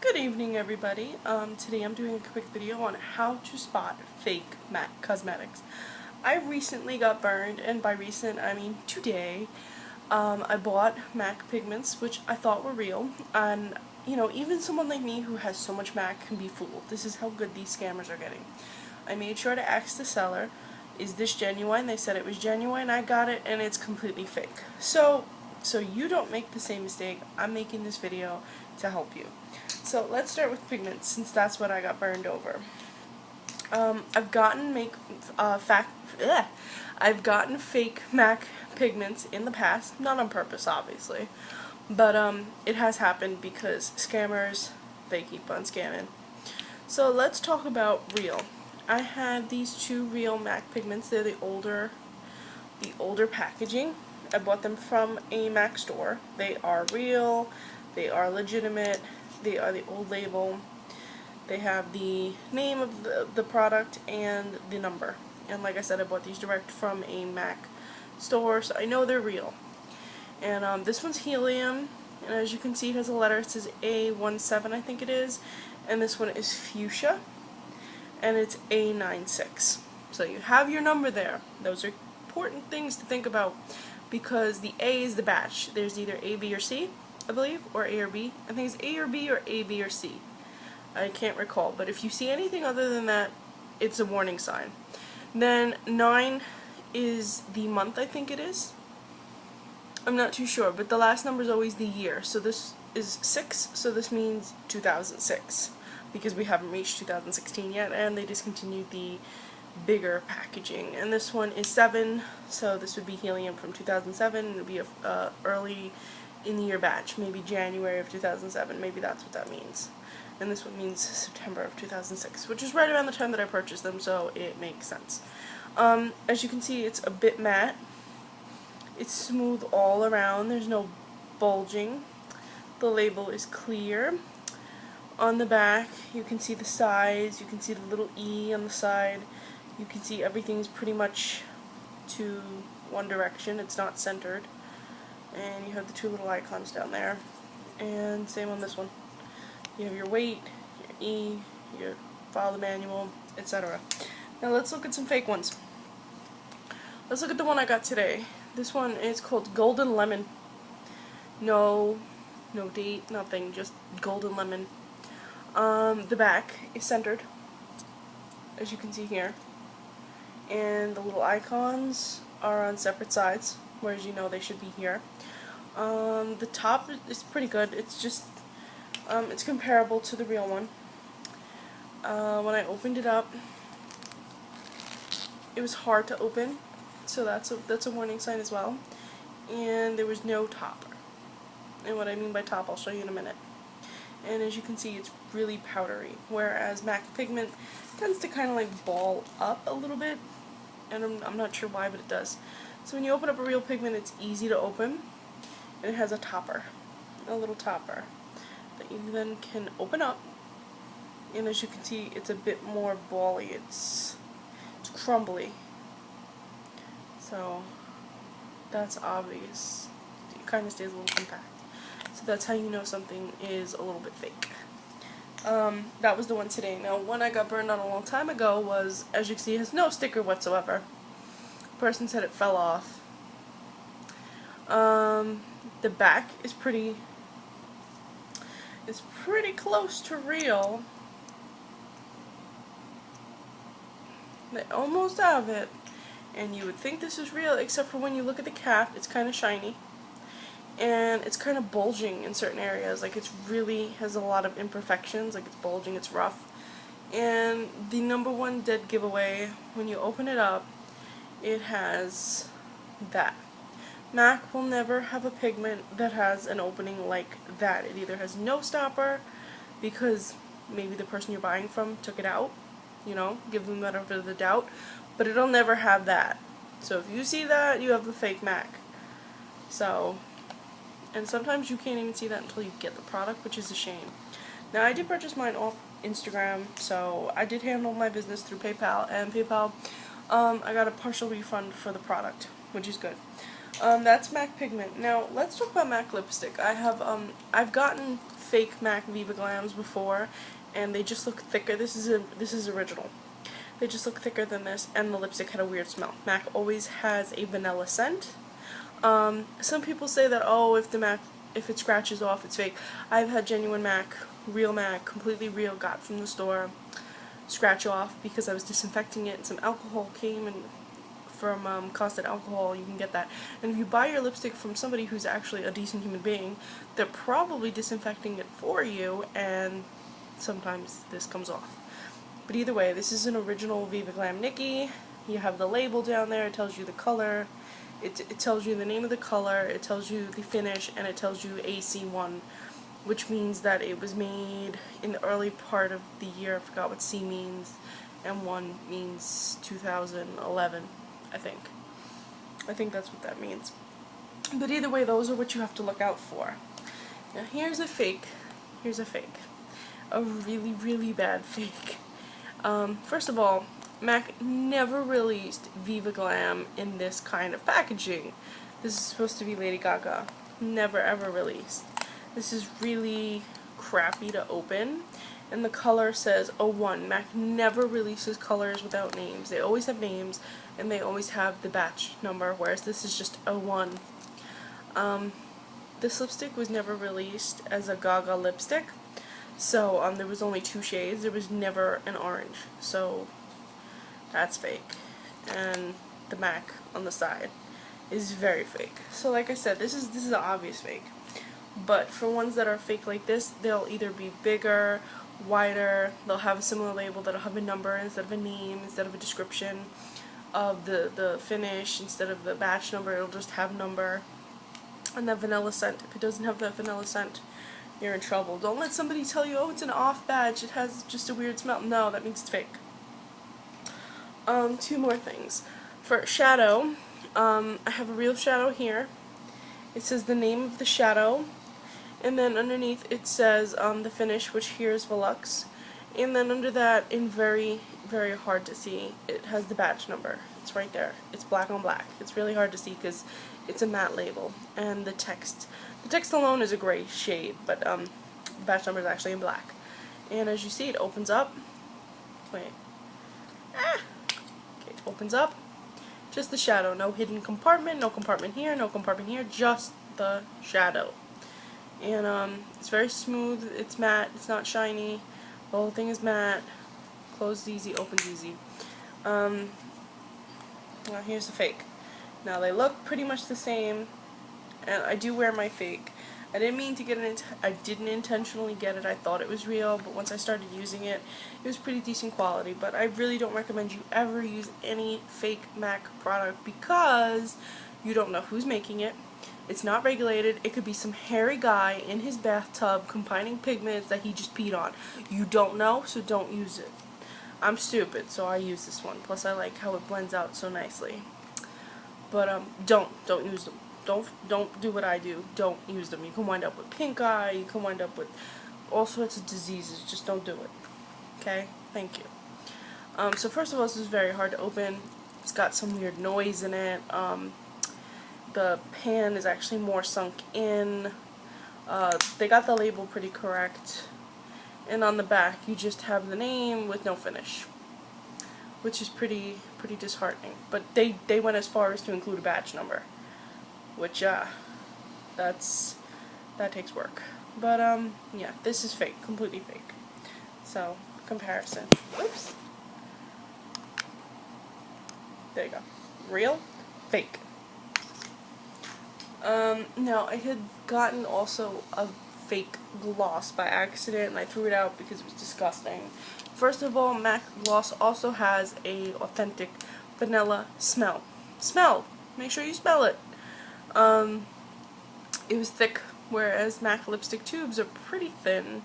Good evening, everybody. Today I'm doing a quick video on how to spot fake MAC cosmetics. I recently got burned, and by recent I mean today. I bought MAC Pigments, which I thought were real, and even someone like me who has so much MAC can be fooled. This is how good these scammers are getting. I made sure to ask the seller, is this genuine? They said it was genuine. I got it, and it's completely fake. So you don't make the same mistake. I'm making this video to help you. So let's start with pigments, since that's what I got burned over. I've gotten fake MAC pigments in the past, not on purpose, obviously, but it has happened because scammers, they keep on scamming. So let's talk about real. I had these two real MAC pigments. They're the older packaging. I bought them from a MAC store. They are real. They are legitimate. They are the old label. They have the name of the product and the number. And like I said, I bought these direct from a MAC store, so I know they're real. And this one's helium, and as you can see, it has a letter. It says A17, I think it is. And this one is fuchsia, and it's A96. So you have your number there. Those are important things to think about, because the A is the batch. There's either A, B, or C, I believe, or A or B. I think it's A or B or A, B, or C. I can't recall, but if you see anything other than that, it's a warning sign. Then 9 is the month, I think it is. I'm not too sure, but the last number is always the year. So this is 6, so this means 2006, because we haven't reached 2016 yet, and they discontinued the bigger packaging. And this one is 7, so this would be helium from 2007, and it would be a early in the year batch, maybe January of 2007, maybe that's what that means. And this one means September of 2006, which is right around the time that I purchased them, so it makes sense. As you can see, it's a bit matte. It's smooth all around. There's no bulging. The label is clear. On the back, you can see the size. You can see the little E on the side. You can see everything's pretty much to one direction. It's not centered. And you have the two little icons down there. And same on this one. You have your weight, your E, your follow the manual, etc. Now let's look at some fake ones. Let's look at the one I got today. This one is called Golden Lemon. No date, nothing, just Golden Lemon. The back is centered, as you can see here. And the little icons are on separate sides, whereas you know they should be here. The top is pretty good. It's just it's comparable to the real one. When I opened it up, it was hard to open, so that's a warning sign as well. And there was no topper. And what I mean by top, I'll show you in a minute. And as you can see, it's really powdery, whereas MAC Pigment tends to kind of like ball up a little bit, and I'm not sure why, but it does. So when you open up a real pigment, it's easy to open, and it has a topper, a little topper that you then can open up, and as you can see, it's a bit more bally. It's crumbly, so that's obvious. It kind of stays a little compact, so that's how you know something is a little bit fake. That was the one today. Now, one I got burned on a long time ago was, as you can see, it has no sticker whatsoever. The person said it fell off. The back is pretty close to real. They almost have it, and you would think this is real, except for when you look at the cap, it's kind of shiny, and it's kind of bulging in certain areas. Like, it's really has a lot of imperfections. Like, it's bulging, it's rough. And the #1 dead giveaway, when you open it up, it has that. MAC will never have a pigment that has an opening like that. It either has no stopper, because maybe the person you're buying from took it out, give them the benefit of the doubt, but it'll never have that. So if you see that, you have a fake MAC. So, and sometimes you can't even see that until you get the product, which is a shame. Now, I did purchase mine off Instagram, so I did handle my business through PayPal, and PayPal, I got a partial refund for the product, which is good. That's MAC Pigment. Now, let's talk about MAC lipstick. I've gotten fake MAC Viva Glams before, and they just look thicker. This is original. They just look thicker than this, and the lipstick had a weird smell. MAC always has a vanilla scent. Some people say that, oh, if it scratches off, it's fake. I've had genuine MAC, real MAC, completely real, got from the store, scratch off because I was disinfecting it, and some alcohol came and from constant alcohol, you can get that. And if you buy your lipstick from somebody who's actually a decent human being, they're probably disinfecting it for you, and sometimes this comes off. But either way, this is an original Viva Glam Nikki. You have the label down there, it tells you the color, it tells you the name of the color, it tells you the finish, and it tells you AC1, which means that it was made in the early part of the year. I forgot what C means, and 1 means 2011. I think that's what that means. But either way, those are what you have to look out for. Now here's a fake. A really, really bad fake. First of all, MAC never released Viva Glam in this kind of packaging. This is supposed to be Lady Gaga. Never ever released. This is really crappy to open. And the color says 01. MAC never releases colors without names. They always have names, and they always have the batch number, whereas this is just 01. This lipstick was never released as a Gaga lipstick, so there was only 2 shades. There was never an orange, so that's fake. And the MAC on the side is very fake. So like I said, this is an obvious fake. But for ones that are fake like this, they'll either be bigger, wider, they'll have a similar label that'll have a number instead of a name, instead of a description of the finish, instead of the batch number, it'll just have number. And that vanilla scent, if it doesn't have that vanilla scent, you're in trouble. Don't let somebody tell you, oh, it's an off batch, it has just a weird smell. No, that means it's fake. 2 more things. For shadow, I have a real shadow here. It says the name of the shadow, and then underneath it says the finish, which here is Velux, and then under that, in very, very hard to see, it has the batch number. It's right there. It's black on black. It's really hard to see because it's a matte label, and the text alone is a gray shade, but the batch number is actually in black. And as you see, it opens up. Wait. Okay, it opens up. Just the shadow, no hidden compartment, no compartment here, no compartment here, just the shadow. And it's very smooth, it's matte, it's not shiny, the whole thing is matte, closed easy, opens easy. Now here's the fake. Now they look pretty much the same, and I do wear my fake. I didn't mean to get it, I didn't intentionally get it, I thought it was real, but once I started using it, it was pretty decent quality. But I really don't recommend you ever use any fake MAC product because you don't know who's making it, it's not regulated, it could be some hairy guy in his bathtub combining pigments that he just peed on. You don't know, so don't use it. I'm stupid, so I use this one, plus I like how it blends out so nicely. But don't use them. Don't do what I do. Don't use them. You can wind up with pink eye, you can wind up with all sorts of diseases. Just don't do it. Okay? Thank you. So first of all, this is very hard to open. It's got some weird noise in it. The pan is actually more sunk in. They got the label pretty correct. And on the back, you just have the name with no finish, which is pretty disheartening. But they went as far as to include a batch number, which that takes work. But yeah, this is fake, completely fake. So comparison. Oops. There you go. Real, fake. Now I had gotten also a fake gloss by accident, and I threw it out because it was disgusting. First of all, MAC gloss also has a authentic vanilla smell. Make sure you smell it. It was thick, whereas MAC lipstick tubes are pretty thin.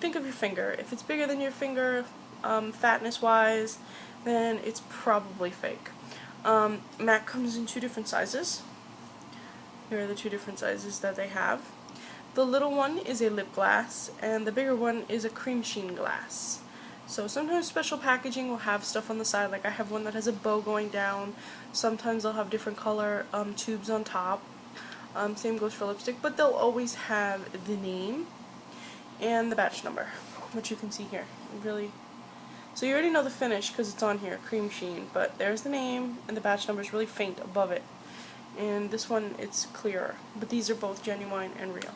Think of your finger. If it's bigger than your finger, fatness-wise, then it's probably fake. MAC comes in 2 different sizes. Here are the 2 different sizes that they have. The little one is a lip glass, and the bigger one is a cream sheen glass. So sometimes special packaging will have stuff on the side, like I have one that has a bow going down. Sometimes they'll have different color tubes on top. Same goes for lipstick, but they'll always have the name and the batch number, which you can see here. Really, so you already know the finish because it's on here, cream sheen, but there's the name and the batch number is really faint above it. And this one, it's clearer, but these are both genuine and real.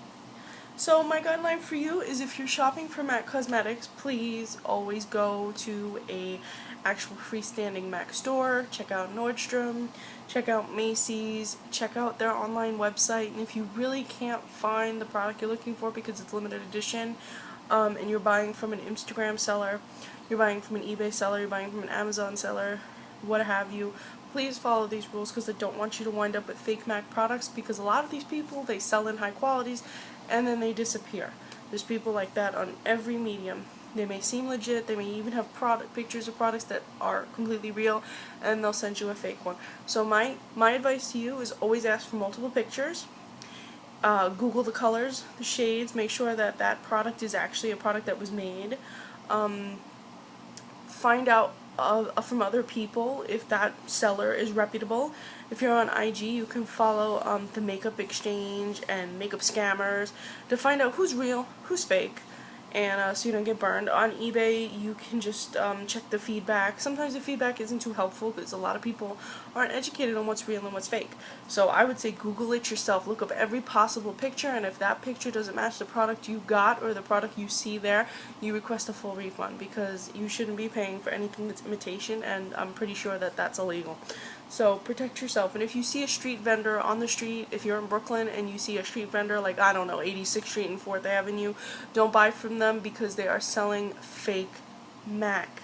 So my guideline for you is, if you're shopping for MAC cosmetics, please always go to a actual freestanding MAC store. Check out Nordstrom, check out Macy's, check out their online website, and if you really can't find the product you're looking for because it's limited edition, and you're buying from an Instagram seller, you're buying from an eBay seller, you're buying from an Amazon seller, what have you, please follow these rules, because I don't want you to wind up with fake MAC products, because a lot of these people, they sell in high qualities and then they disappear. There's people like that on every medium. They may seem legit, they may even have pictures of products that are completely real, and they'll send you a fake one. So my advice to you is always ask for multiple pictures. Google the colors, the shades, make sure that that product is actually a product that was made. Find out from other people if that seller is reputable. If you're on IG, you can follow the Makeup Exchange and Makeup Scammers to find out who's real, who's fake, and so you don't get burned. On eBay, you can just check the feedback. Sometimes the feedback isn't too helpful because a lot of people aren't educated on what's real and what's fake. So I would say Google it yourself. Look up every possible picture, and if that picture doesn't match the product you got or the product you see there, you request a full refund, because you shouldn't be paying for anything that's imitation, and I'm pretty sure that that's illegal. So protect yourself. And if you see a street vendor on the street, if you're in Brooklyn and you see a street vendor like, I don't know, 86th Street and 4th Avenue, don't buy from them, because they are selling fake MAC.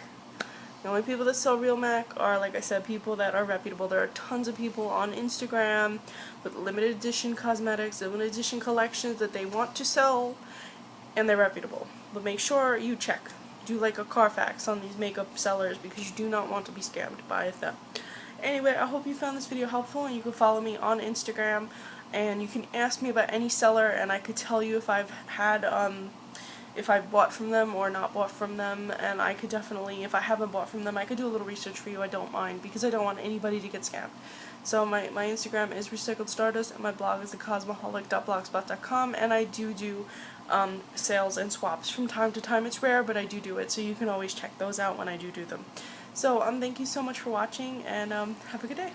The only people that sell real MAC are, like I said, people that are reputable. There are tons of people on Instagram with limited edition cosmetics, limited edition collections that they want to sell, and they're reputable. But make sure you check. Do like a Carfax on these makeup sellers, because you do not want to be scammed by them. Anyway, I hope you found this video helpful, and you can follow me on Instagram, and you can ask me about any seller, and I could tell you if I've had, if I bought from them or not bought from them, and I could definitely, if I haven't bought from them, I could do a little research for you. I don't mind, because I don't want anybody to get scammed. So my Instagram is Recycled Stardust, and my blog is thecosmoholic.blogspot.com, and I do sales and swaps from time to time. It's rare, but I do it, so you can always check those out when I do them. So thank you so much for watching, and have a good day.